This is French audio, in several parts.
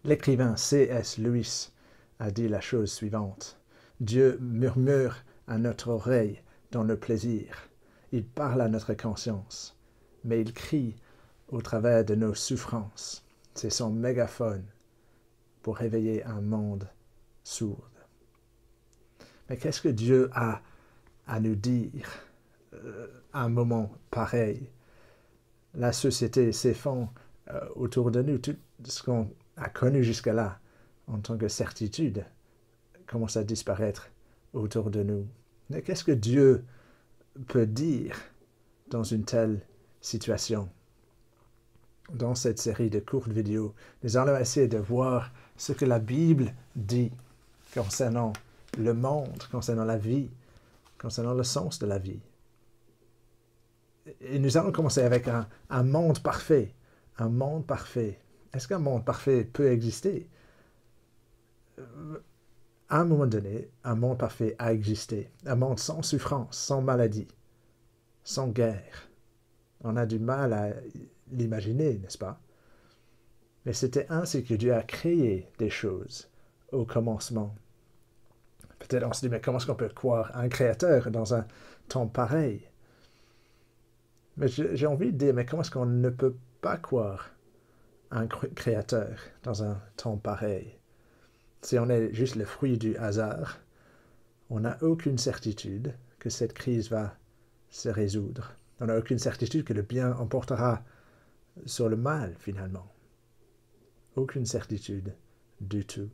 L'écrivain C.S. Lewis a dit la chose suivante. Dieu murmure à notre oreille dans le plaisir. Il parle à notre conscience, mais il crie au travers de nos souffrances. C'est son mégaphone pour réveiller un monde sourd. Mais qu'est-ce que Dieu a à nous dire à un moment pareil? La société s'effondre autour de nous. Tout ce qu'on a connu jusque-là en tant que certitude commence à disparaître autour de nous. Mais qu'est-ce que Dieu peut dire dans une telle situation? Dans cette série de courtes vidéos, nous allons essayer de voir ce que la Bible dit concernant le monde, concernant la vie, concernant le sens de la vie. Et nous allons commencer avec un monde parfait. Un monde parfait. Est-ce qu'un monde parfait peut exister? À un moment donné, un monde parfait a existé. Un monde sans souffrance, sans maladie, sans guerre. On a du mal à l'imaginer, n'est-ce pas? Mais c'était ainsi que Dieu a créé des choses au commencement. Peut-être on se dit, mais comment est-ce qu'on peut croire un créateur dans un temps pareil? Mais j'ai envie de dire, mais comment est-ce qu'on ne peut pas croire un créateur dans un temps pareil? Si on est juste le fruit du hasard, on n'a aucune certitude que cette crise va se résoudre. On n'a aucune certitude que le bien emportera sur le mal, finalement. Aucune certitude du tout.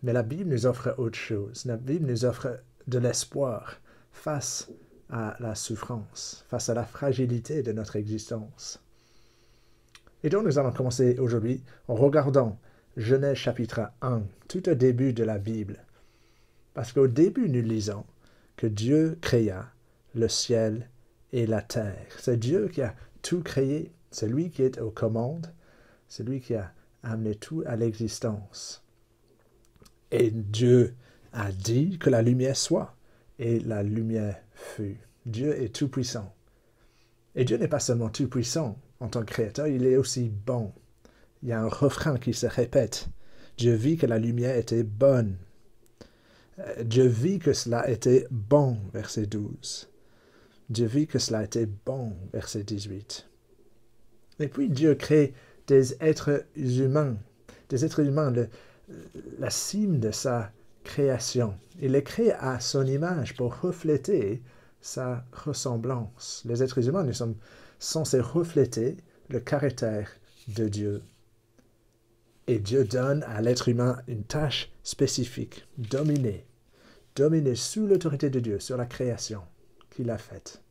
Mais la Bible nous offre autre chose. La Bible nous offre de l'espoir face à la souffrance, face à la fragilité de notre existence. Et donc nous allons commencer aujourd'hui en regardant Genèse chapitre 1, tout au début de la Bible. Parce qu'au début, nous lisons que Dieu créa le ciel et la terre. C'est Dieu qui a tout créé. C'est lui qui est aux commandes. C'est lui qui a amené tout à l'existence. Et Dieu a dit que la lumière soit. Et la lumière fut. Dieu est tout-puissant. Et Dieu n'est pas seulement tout-puissant en tant que créateur, il est aussi bon. Il y a un refrain qui se répète. Dieu vit que la lumière était bonne. Dieu vit que cela était bon, verset 12. Dieu vit que cela était bon, verset 18. Et puis Dieu crée des êtres humains. Des êtres humains, la cime de sa création. Il les crée à son image pour refléter sa ressemblance. Les êtres humains, nous sommes censés refléter le caractère de Dieu. Et Dieu donne à l'être humain une tâche spécifique, dominer sous l'autorité de Dieu sur la création qu'il a faite.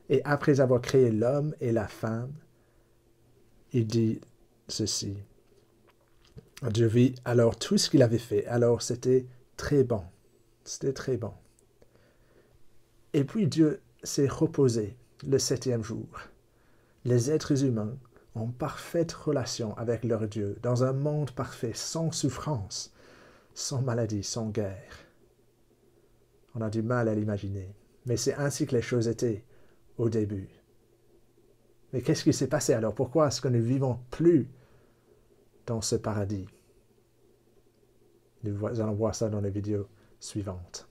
Et après avoir créé l'homme et la femme, il dit ceci. Dieu vit alors tout ce qu'il avait fait, alors c'était très bon. C'était très bon. Et puis Dieu s'est reposé le 7e jour. Les êtres humains en parfaite relation avec leur Dieu, dans un monde parfait, sans souffrance, sans maladie, sans guerre. On a du mal à l'imaginer, mais c'est ainsi que les choses étaient au début. Mais qu'est-ce qui s'est passé alors? Pourquoi est-ce que nous ne vivons plus dans ce paradis? Nous allons voir ça dans les vidéos suivantes.